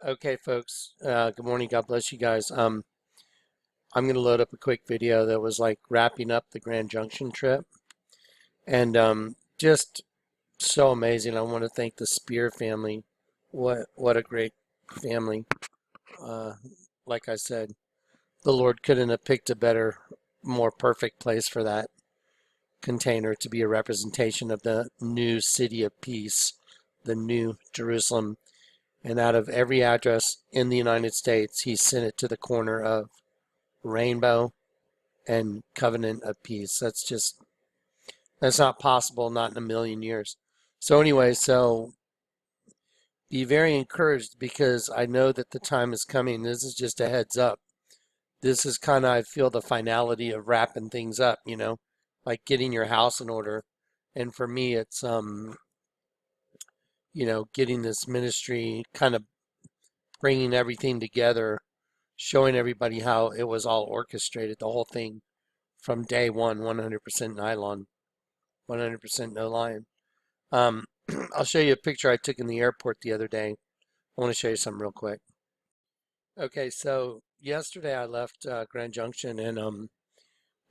Okay, folks. Good morning. God bless you guys. I'm going to load up a quick video that was like wrapping up the Grand Junction trip, and just so amazing. I want to thank the Spear family. What a great family. Uh, like I said, the Lord couldn't have picked a better, more perfect place for that container to be a representation of the new city of peace, the new Jerusalem. And out of every address in the United States, he sent it to the corner of Rainbow and Covenant of Peace. That's not possible, not in a million years. So anyway, be very encouraged because I know that the time is coming. This is just a heads up. This is kind of, I feel, the finality of wrapping things up, like getting your house in order. And for me, it's, getting this ministry kind of bringing everything together, showing everybody how it was all orchestrated, the whole thing from day one, 100% nylon, 100% no lion. I'll show you a picture I took in the airport the other day. I want to show you something real quick. Okay, so yesterday I left Grand Junction and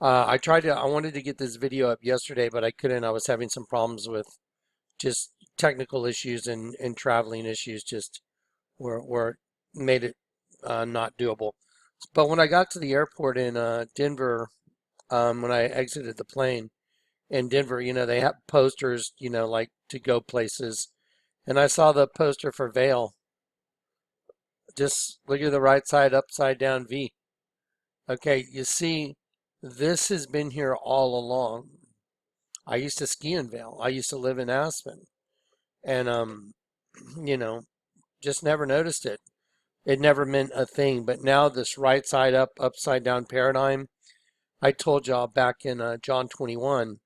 I wanted to get this video up yesterday, but I couldn't. I was having some problems with just technical issues and traveling issues just were made it not doable. But when I got to the airport in Denver, when I exited the plane in Denver, they have posters, like to go places. And I saw the poster for Vail. Just look at the right side, upside down V. Okay, you see, this has been here all along. I used to ski in Vail. I used to live in Aspen. And, you know, just never noticed it. It never meant a thing. But now this right side up, upside down paradigm, I told y'all back in John 21,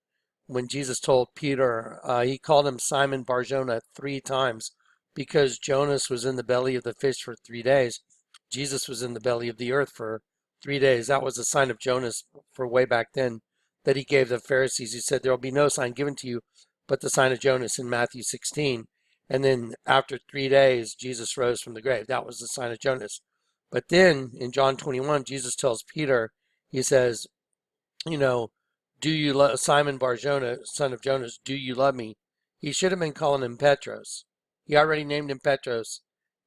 when Jesus told Peter, he called him Simon Bar-Jonah 3 times because Jonas was in the belly of the fish for 3 days. Jesus was in the belly of the earth for 3 days. That was a sign of Jonas for way back then that he gave the Pharisees. He said, there will be no sign given to you but the sign of Jonas in Matthew 16. And then after 3 days, Jesus rose from the grave. That was the sign of Jonas. But then in John 21, Jesus tells Peter, he says, you know, do you love Simon Bar-Jonah, son of Jonas, do you love me? He should have been calling him Petros. He already named him Petros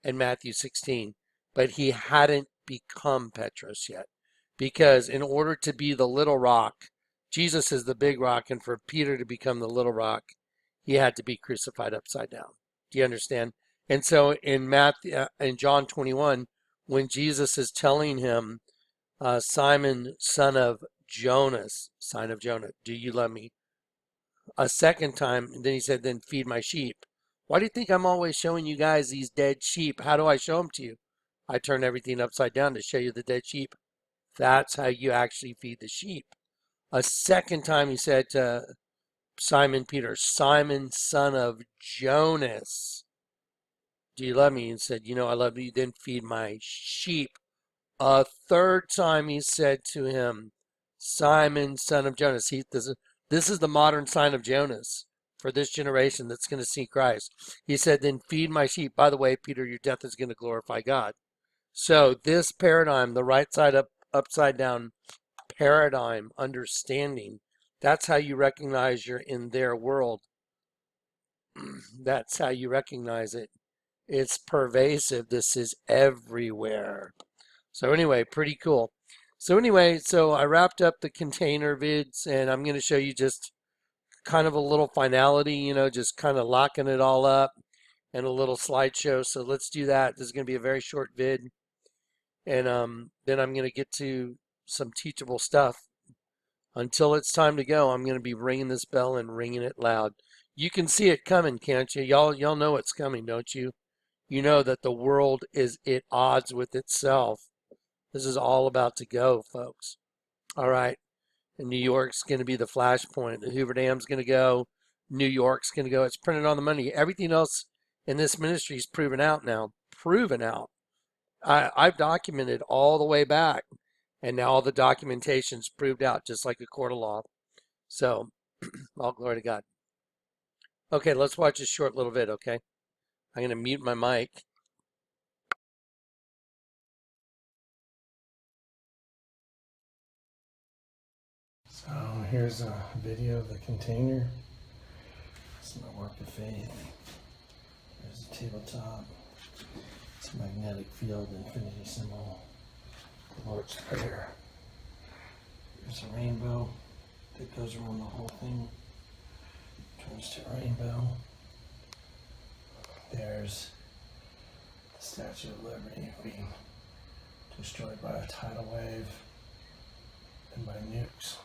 in Matthew 16, but he hadn't become Petros yet. Because in order to be the little rock, Jesus is the big rock, and for Peter to become the little rock, he had to be crucified upside down. Do you understand? And so in John 21, when Jesus is telling him, Simon, son of Jonas, son of Jonah, do you love me? A second time, and then he said, then feed my sheep. Why do you think I'm always showing you guys these dead sheep? How do I show them to you? I turn everything upside down to show you the dead sheep. That's how you actually feed the sheep. A second time he said to Simon Peter, Simon, son of Jonas, do you love me? And said, I love you, then feed my sheep. A third time he said to him, Simon, son of Jonas. This is the modern sign of Jonas for this generation that's going to see Christ. He said, then feed my sheep. By the way, Peter, your death is going to glorify God. So this paradigm, the right side up, upside down paradigm, understanding, that's how you recognize you're in their world. That's how you recognize it. It's pervasive. This is everywhere. So anyway, pretty cool. So I wrapped up the container vids and I'm going to show you just kind of a little finality, just kind of locking it all up and a little slideshow. So let's do that. This is going to be a very short vid. And then I'm going to get to some teachable stuff. Until it's time to go, I'm going to be ringing this bell and ringing it loud. You can see it coming, can't you? Y'all know it's coming, don't you? You know that the world is at odds with itself. This is all about to go, folks. All right. And New York's going to be the flashpoint. The Hoover Dam's going to go. New York's going to go. It's printed on the money. Everything else in this ministry is proven out now. Proven out. I've documented all the way back. And now all the documentation's proved out just like a court of law. So, all glory to God. Okay, let's watch a short little bit, okay? I'm going to mute my mic. here's a video of the container. It's my work of faith. There's a tabletop. It's a magnetic field infinity symbol. The Lord's Prayer. There's a rainbow that goes around the whole thing. Turns to a rainbow. There's the Statue of Liberty being destroyed by a tidal wave and by nukes.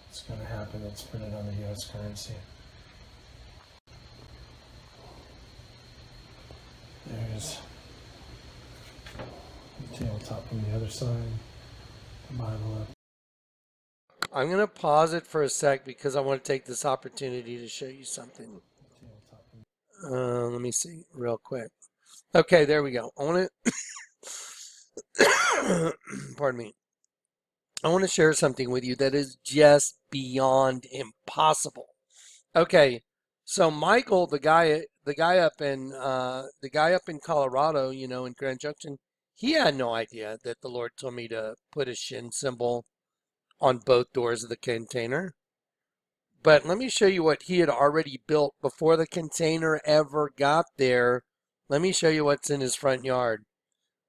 It's going to happen. It's printed on the US currency. There's the tabletop from the other side. The Bible up. I'm going to pause it for a sec because I want to take this opportunity to show you something. Let me see real quick. Okay, there we go. I want to, pardon me. I want to share something with you that is just beyond impossible. Okay, so Michael, the guy up in Colorado, you know, in Grand Junction, he had no idea that the Lord told me to put a shin symbol on both doors of the container. But let me show you what he had already built before the container ever got there. Let me show you what's in his front yard.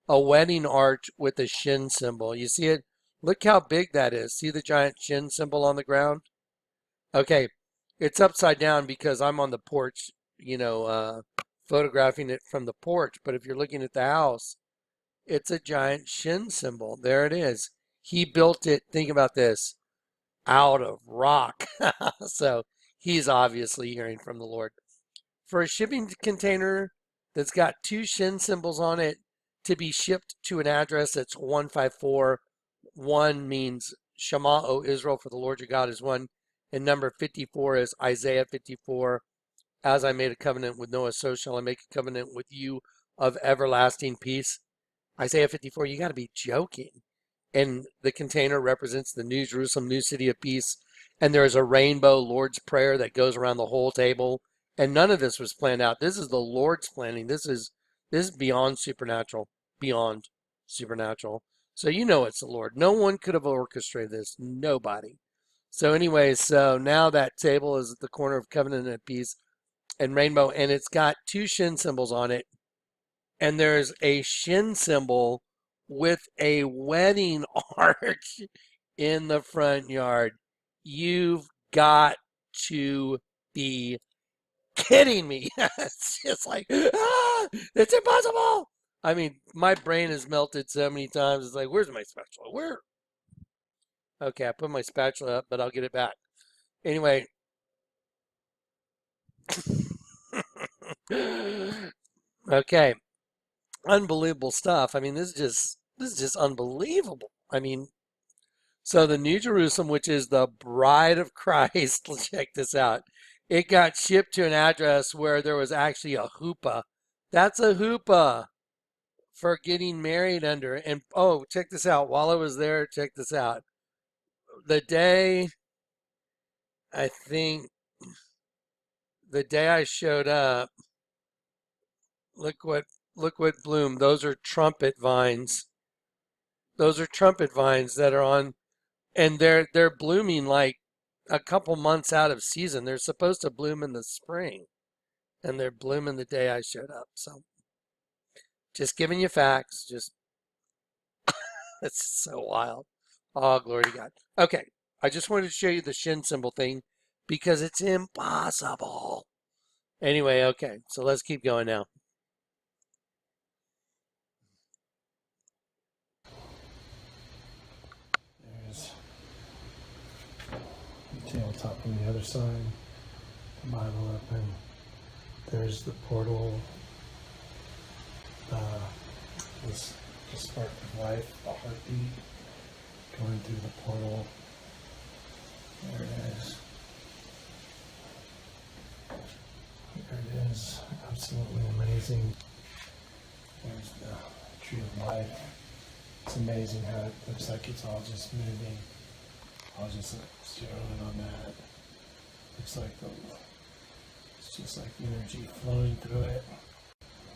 A wedding arch with a shin symbol. You see it? Look how big that is. See the giant shin symbol on the ground? Okay, it's upside down because I'm on the porch, you know, photographing it from the porch. But if you're looking at the house, it's a giant shin symbol. There it is. He built it, think about this, out of rock. So he's obviously hearing from the Lord. For a shipping container that's got two shin symbols on it to be shipped to an address that's 154, one means Shema, O Israel, for the Lord your God is one. And number 54 is Isaiah 54. As I made a covenant with Noah, so shall I make a covenant with you of everlasting peace. Isaiah 54, you got to be joking. And the container represents the New Jerusalem, New City of Peace. And there's a rainbow Lord's Prayer that goes around the whole table. And none of this was planned out. This is the Lord's planning. This is beyond supernatural. Beyond supernatural. So you know it's the Lord. No one could have orchestrated this. Nobody. So anyway, so now that table is at the corner of Covenant and Peace and Rainbow. And it's got two shin symbols on it. And there's a shin symbol with a wedding arch in the front yard. You've got to be kidding me. It's just like, it's impossible. I mean, my brain has melted so many times. It's like, where's my spatula? Where? Okay, I put my spatula up, but I'll get it back. Anyway. Okay. Unbelievable stuff. I mean, this is just unbelievable. I mean, so the New Jerusalem, which is the bride of Christ, check this out. It got shipped to an address where there was actually a hoopah. That's a hoopah for getting married under. And oh, check this out. While I was there, check this out. The day, I think, the day I showed up, look what bloomed. Those are trumpet vines. Those are trumpet vines that are on, and they're blooming like a couple months out of season. They're supposed to bloom in the spring, and they're blooming the day I showed up. So just giving you facts. Just it's so wild. Oh, glory to God. Okay, I just wanted to show you the shin symbol thing because it's impossible. Anyway, okay, so let's keep going now. There's the tabletop from the other side. The Bible up, and there's the portal. The spark of life, the heartbeat going through the portal. There it is. There it is. Absolutely amazing. There's the tree of life. It's amazing how it looks like it's all just moving. I'll just zero in on that. Looks like it's just like energy flowing through it.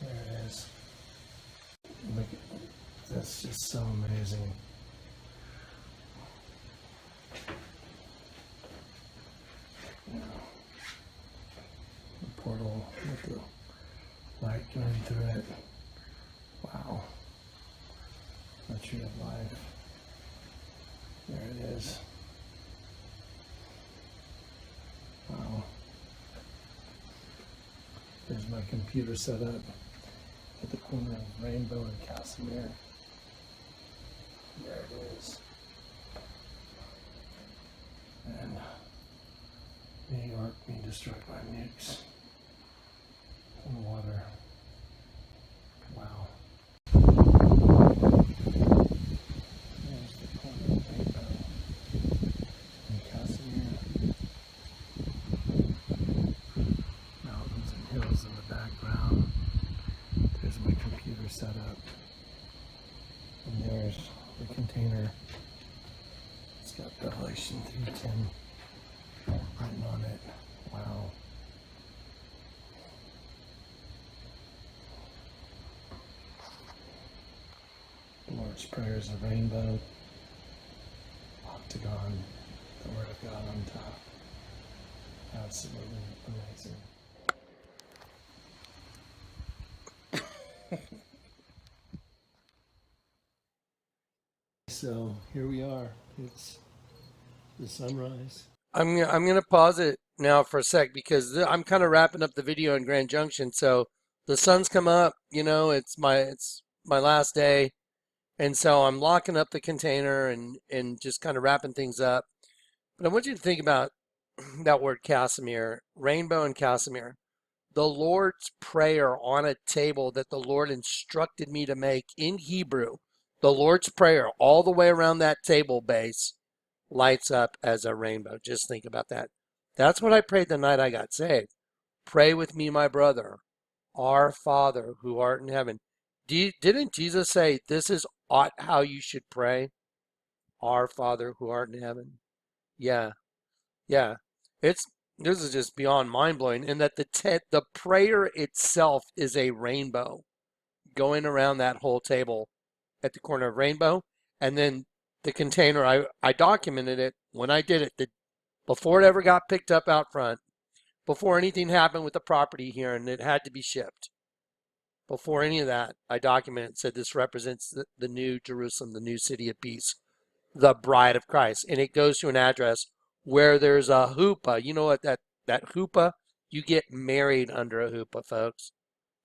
There it is. Look at, that's just so amazing. light going through it. Wow. The tree of life. There it is. Wow. There's my computer set up at the corner of Rainbow and Casimir. There it is. And New York being destroyed by nukes and water. Wow. There's the corner of Rainbow and Casimir. Mountains and hills in the background. There's my computer set up. And there's the container. It's got Revelation 3:10 written on it. Wow. The Lord's Prayer is a rainbow. Octagon. The Word of God on top. Absolutely amazing. So here we are. It's the sunrise. I'm gonna pause it now for a sec because I'm kind of wrapping up the video in Grand Junction. So the sun's come up, it's my last day, and so I'm locking up the container and just kind of wrapping things up. But I want you to think about that word Casimir, rainbow and Casimir. The Lord's Prayer on a table that the Lord instructed me to make in Hebrew. The Lord's Prayer all the way around that table base lights up as a rainbow. Just think about that. That's what I prayed the night I got saved. Pray with me, my brother. Our Father who art in heaven. Didn't Jesus say this is how you should pray? Our Father who art in heaven. Yeah, yeah. This is just beyond mind blowing. And that the prayer itself is a rainbow going around that whole table at the corner of Rainbow, and then the container. I documented it when I did it. Before it ever got picked up out front, before anything happened with the property here, and it had to be shipped. Before any of that, I documented, said this represents the new Jerusalem, the new city of peace, the bride of Christ. And it goes to an address where there's a hoopah. You know what that hoopah? You get married under a hoopah, folks.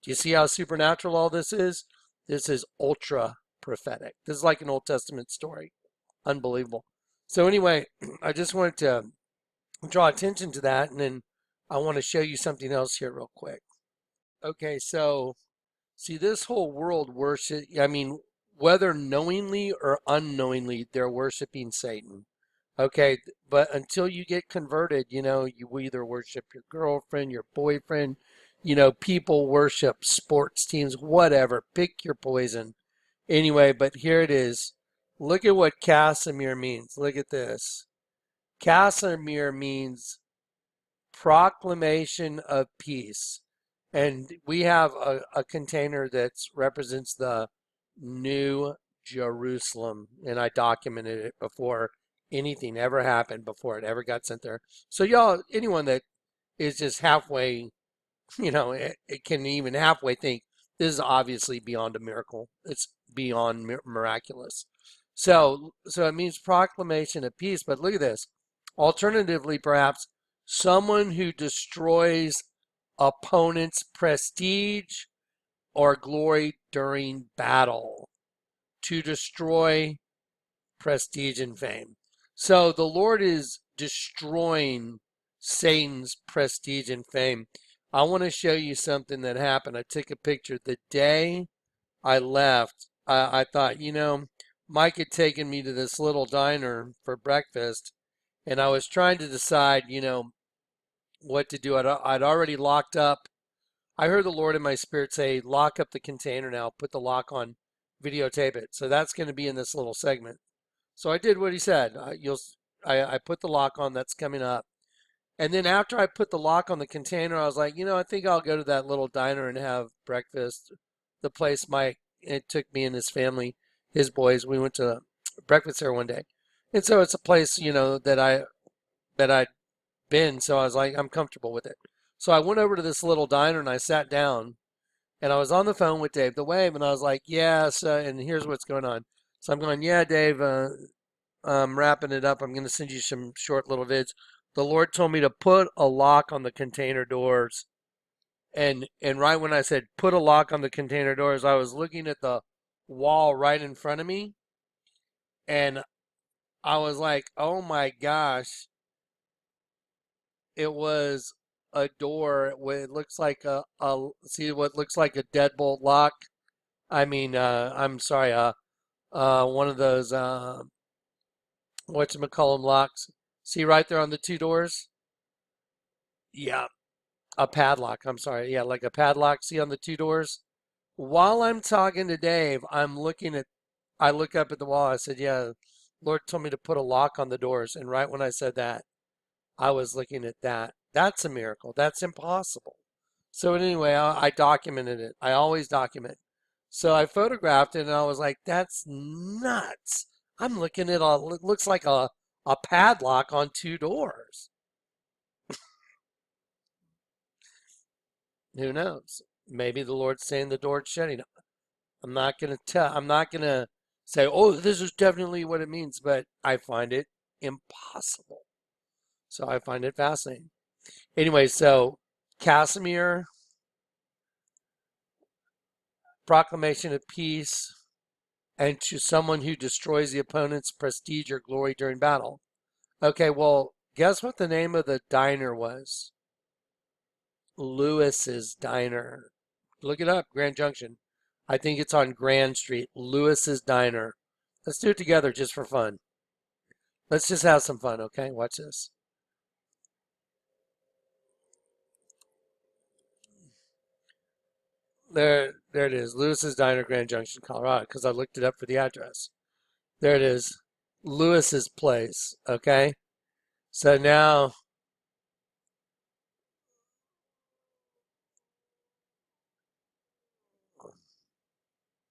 Do you see how supernatural all this is? This is ultra prophetic. This is like an Old Testament story. Unbelievable. So anyway, I just wanted to draw attention to that, and then I want to show you something else here real quick. Okay, so see, this whole world worship, I mean, whether knowingly or unknowingly, they're worshiping Satan. Okay, but until you get converted, you either worship your girlfriend, your boyfriend, people worship sports teams, whatever. Pick your poison. Anyway, but here it is. Look at what Casimir means. Look at this. Casimir means proclamation of peace. And we have a container that represents the new Jerusalem. And I documented it before anything ever happened, before it ever got sent there. So y'all, anyone that is just halfway, it can even halfway think this is obviously beyond a miracle. It's beyond miraculous. So it means proclamation of peace. But look at this. Alternatively, perhaps someone who destroys opponent's prestige or glory during battle. To destroy prestige and fame. So the Lord is destroying Satan's prestige and fame. I want to show you something that happened. I took a picture the day I left. I thought, Mike had taken me to this little diner for breakfast, and I was trying to decide, what to do. I'd already locked up. I heard the Lord in my spirit say, lock up the container now, put the lock on, videotape it. So that's going to be in this little segment. So I did what he said. I put the lock on, that's coming up. And then after I put the lock on the container, I was like, I think I'll go to that little diner and have breakfast. The place it took me and his family, his boys, we went to breakfast there one day. And so it's a place, that I'd been. So I was like, I'm comfortable with it. So I went over to this little diner and I sat down. And I was on the phone with Dave the Wave, and I was like, yeah, so, and here's what's going on. So I'm going, yeah, Dave, I'm wrapping it up. I'm going to send you some short little vids. The Lord told me to put a lock on the container doors. And right when I said put a lock on the container doors, I was looking at the wall right in front of me, and I was like, oh my gosh, it was a door with, it looks like a see what looks like a deadbolt lock. I mean, I'm sorry, one of those whatchamacallem locks. See right there on the two doors? Yeah, a padlock. I'm sorry. Yeah, like a padlock. See on the two doors? While I'm talking to Dave, I look up at the wall. I said, yeah, Lord told me to put a lock on the doors. And right when I said that, I was looking at that. That's a miracle. That's impossible. So anyway, I documented it. I always document. So I photographed it and I was like, that's nuts. I'm looking at it looks like a padlock on two doors. Who knows? Maybe the Lord's saying the door's shutting. I'm not going to say, oh, this is definitely what it means, but I find it impossible. So I find it fascinating. Anyway, so Casimir, proclamation of peace, and to someone who destroys the opponent's prestige or glory during battle. Okay, well, guess what the name of the diner was? Lewis's Diner. Look it up, Grand Junction. I think it's on Grand Street. Lewis's Diner. Let's do it together just for fun. Let's just have some fun, okay? Watch this. There it is. Lewis's Diner, Grand Junction, Colorado, because I looked it up for the address. There it is. Lewis's Place, okay? So now,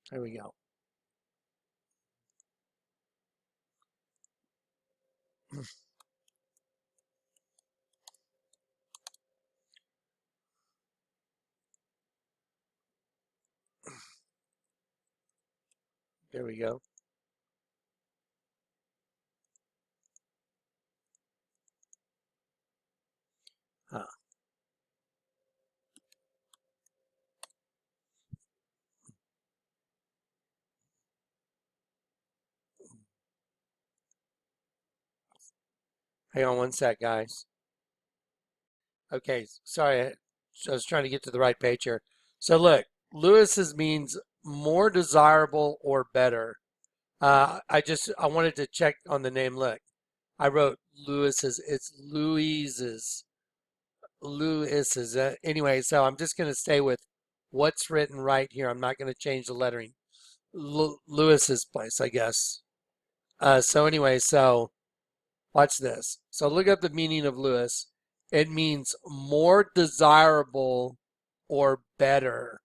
here we go. There we go. Huh. Hang on one sec, guys. Okay, sorry. I was trying to get to the right page here. So look, Lewis's means more desirable or better. I wanted to check on the name. Look, I wrote Lewis's. It's Louise's. Lewis's. Anyway, so I'm just going to stay with what's written right here. I'm not going to change the lettering. Lewis's Place, I guess. So anyway, so watch this. So look up the meaning of Lewis. It means more desirable or better.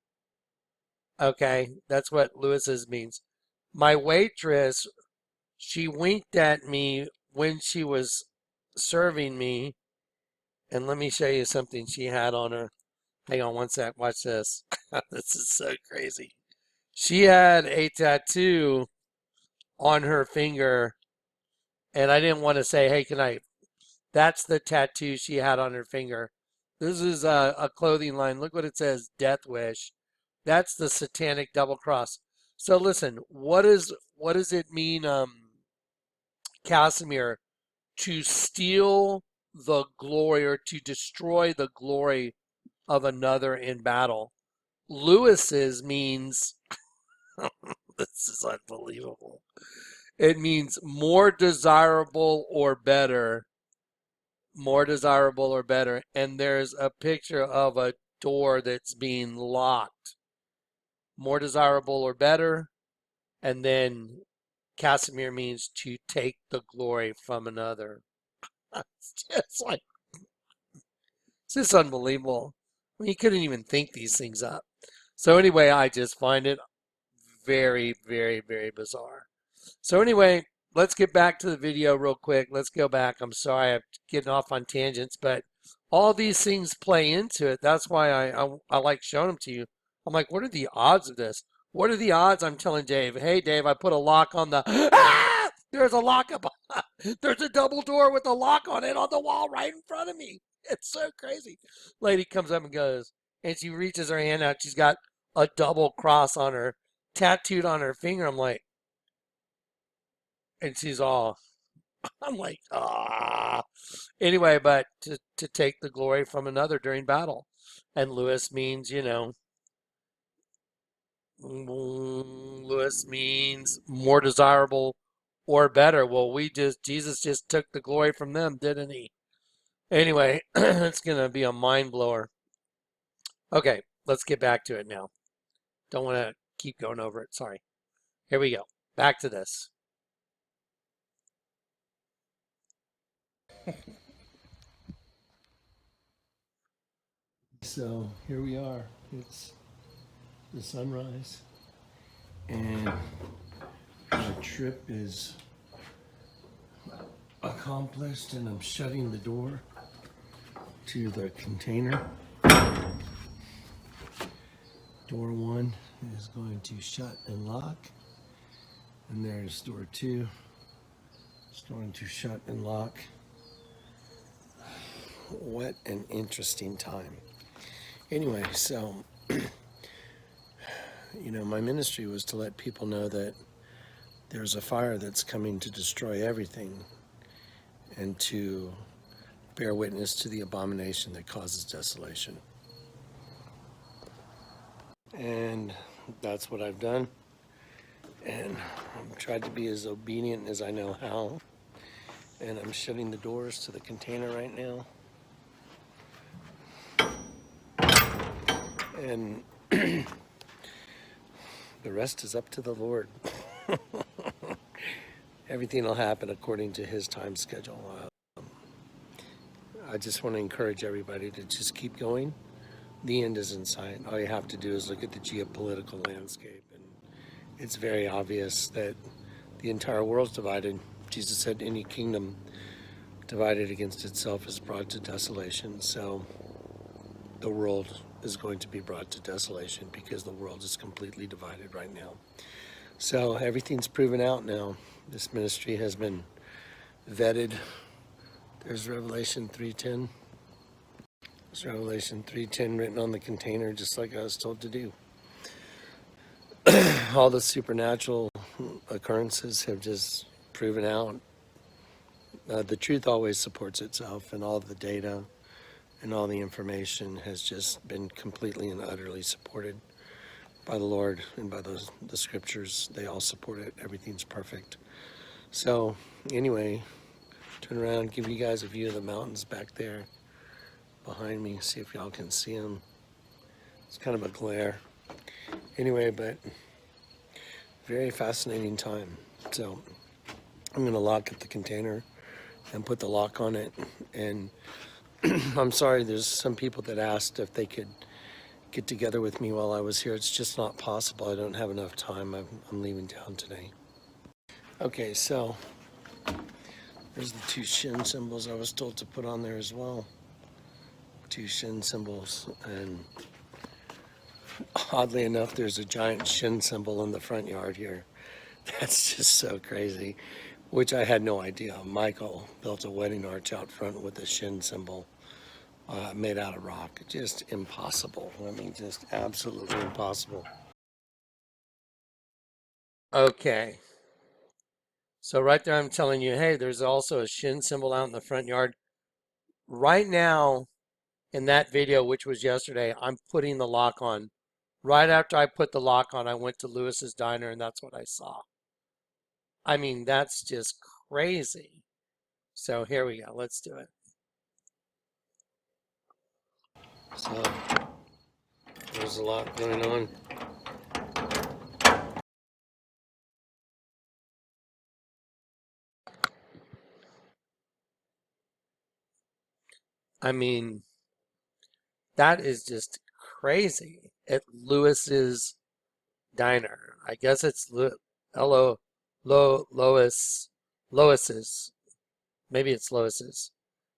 Okay, that's what Lewis's means. My waitress, she winked at me when she was serving me. And let me show you something she had on her. Hang on one sec. Watch this. This is so crazy. She had a tattoo on her finger, and I didn't want to say, hey, can I? That's the tattoo she had on her finger. This is a clothing line. Look what it says, Death Wish. That's the satanic double cross. So listen, what does it mean, Casimir, to steal the glory or to destroy the glory of another in battle? Lewis's means, this is unbelievable. It means more desirable or better. More desirable or better. And there's a picture of a door that's being locked. More desirable or better. And then Casimir means to take the glory from another. It's just like, it's just unbelievable. I mean, you couldn't even think these things up. So anyway, I just find it very, very, very bizarre. So anyway, let's get back to the video real quick. Let's go back. I'm sorry I'm getting off on tangents, but all these things play into it. That's why I like showing them to you. I'm like, what are the odds of this? What are the odds? I'm telling Dave, hey, Dave, I put a lock on the. Ah! There's a lock up. There's a double door with a lock on it on the wall right in front of me. It's so crazy. Lady comes up and goes, and she reaches her hand out. She's got a double cross on her, tattooed on her finger. I'm like, and she's all, I'm like, ah. Anyway, but to take the glory from another during battle. And Lewis means, Lewis means more desirable or better. Well, Jesus just took the glory from them, didn't he? Anyway, it's going to be a mind blower. Okay, let's get back to it now. Don't want to keep going over it. Sorry. Here we go. Back to this. So here we are. It's the sunrise, and our trip is accomplished, and I'm shutting the door to the container. Door 1 is going to shut and lock, and there's door 2. It's going to shut and lock. What an interesting time. Anyway, so my ministry was to let people know that there's a fire that's coming to destroy everything and to bear witness to the abomination that causes desolation. And that's what I've done. And I've tried to be as obedient as I know how. And I'm shutting the doors to the container right now. And the rest is up to the Lord. Everything will happen according to his time schedule. I just want to encourage everybody to just keep going. The end is in sight. All you have to do is look at the geopolitical landscape, and it's very obvious that the entire world's divided. Jesus said any kingdom divided against itself is brought to desolation. So the world is going to be brought to desolation because the world is completely divided right now. So everything's proven out now. This ministry has been vetted. There's Revelation 3:10. There's Revelation 3:10 written on the container, just like I was told to do. All the supernatural occurrences have just proven out. The truth always supports itself, and all of the data and all the information has just been completely and utterly supported by the Lord and by the scriptures. They all support it. Everything's perfect. So anyway, turn around, give you guys a view of the mountains back there behind me. See if y'all can see them. It's kind of a glare. Anyway, but very fascinating time. So I'm going to lock up the container and put the lock on it. And I'm sorry, there's some people that asked if they could get together with me while I was here. It's just not possible. I don't have enough time. I'm leaving town today. Okay, so there's the 2 shin symbols I was told to put on there as well. 2 shin symbols, and oddly enough, there's a giant shin symbol in the front yard here. That's just so crazy, which I had no idea. Michael built a wedding arch out front with a shin symbol made out of rock. Just impossible. I mean, just absolutely impossible. Okay. So right there, I'm telling you, hey, there's also a shin symbol out in the front yard. Right now, in that video, which was yesterday, I'm putting the lock on. Right after I put the lock on, I went to Lewis's Diner, and that's what I saw. I mean, that's just crazy. So here we go. Let's do it. So there's a lot going on. I mean, that is just crazy. At Lewis's Diner. I guess it's Lois's. Maybe it's Lois's.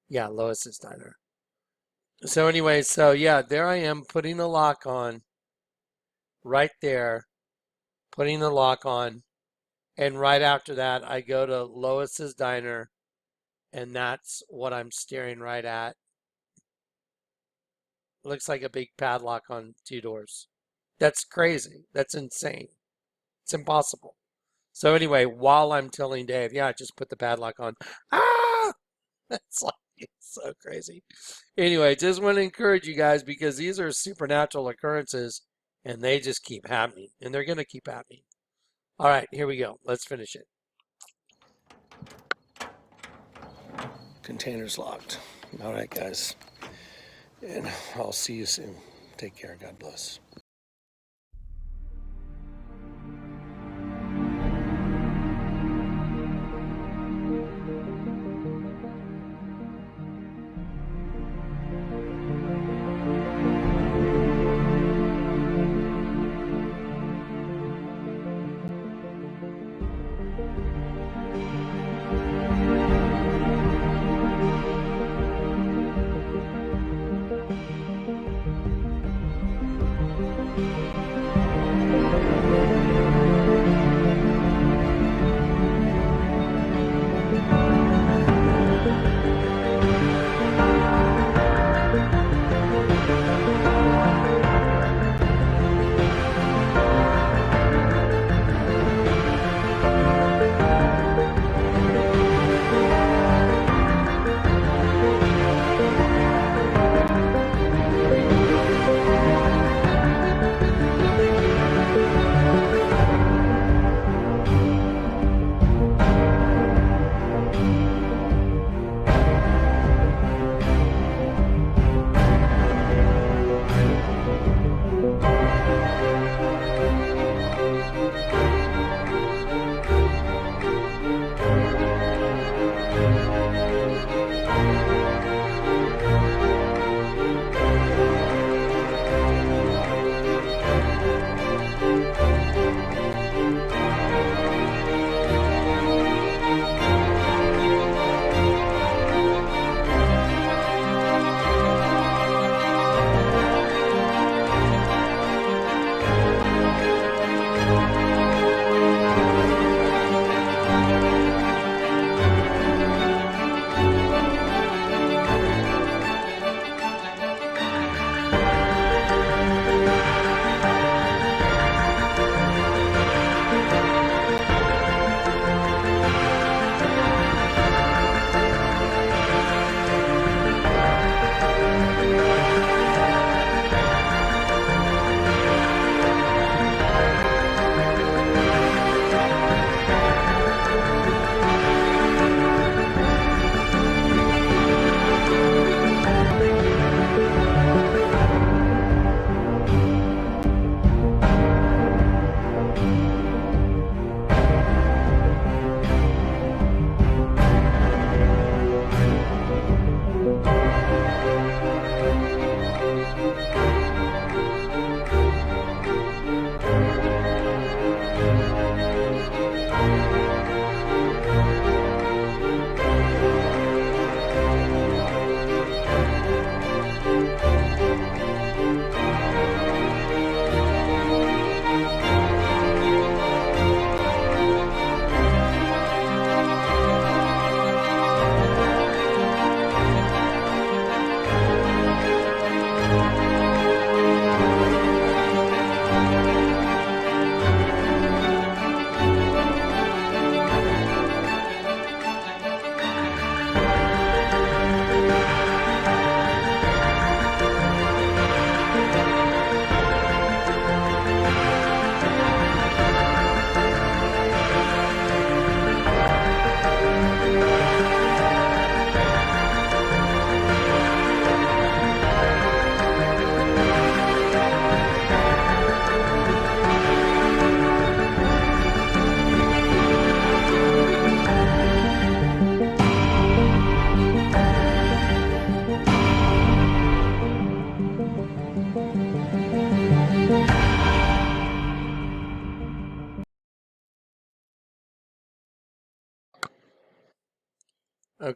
Yeah, Lois's Diner. So anyway, so yeah, there I am putting the lock on. right there, putting the lock on. And right after that, I go to Lois's Diner, and that's what I'm staring right at. Looks like a big padlock on two doors. That's crazy. That's insane. It's impossible. So anyway, while I'm telling Dave, yeah, just put the padlock on. Ah, that's like it's so crazy. Anyway, just want to encourage you guys because these are supernatural occurrences and they just keep happening and they're going to keep happening. All right, here we go. Let's finish it. Container's locked. All right, guys. And I'll see you soon. Take care. God bless.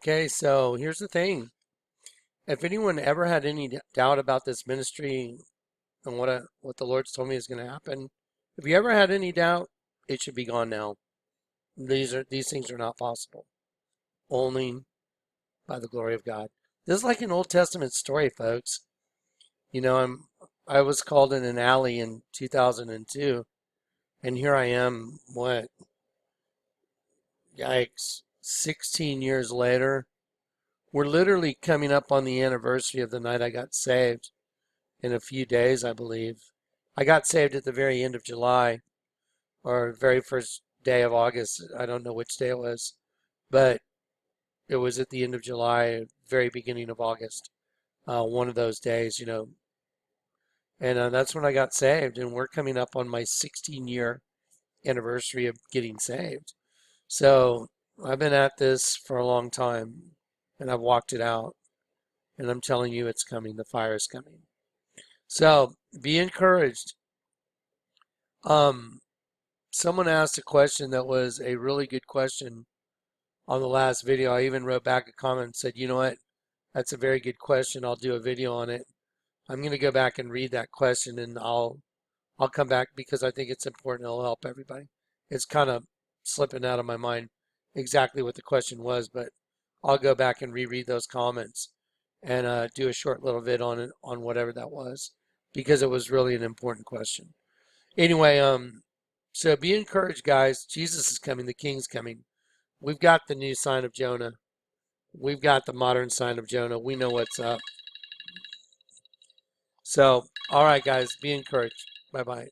Okay, so here's the thing. If anyone ever had any doubt about this ministry and what the Lord's told me is going to happen. If you ever had any doubt, it should be gone now. These things are not possible. Only by the glory of God. This is like an Old Testament story, folks. You know, I was called in an alley in 2002, and here I am, what, yikes, 16 years later. We're literally coming up on the anniversary of the night I got saved in a few days, I believe. I got saved at the very end of July or very first day of August. I don't know which day it was, but it was at the end of July, very beginning of August. One of those days, you know, and that's when I got saved. And we're coming up on my 16-year anniversary of getting saved. So I've been at this for a long time, and I've walked it out. And I'm telling you, it's coming. The fire is coming. So be encouraged. Um, Someone asked a question that was a really good question on the last video. I even wrote back a comment and said, you know what? That's a very good question. I'll do a video on it. I'm going to go back and read that question, and I'll come back because I think it's important. It'll help everybody. It's kind of slipping out of my mind exactly what the question was, but I'll go back and reread those comments and do a short little vid on it, on whatever that was, because it was really an important question. Anyway, so be encouraged, guys. Jesus is coming. The King's coming. We've got the new sign of Jonah. We've got the modern sign of Jonah. We know what's up. So, all right, guys, be encouraged. Bye bye.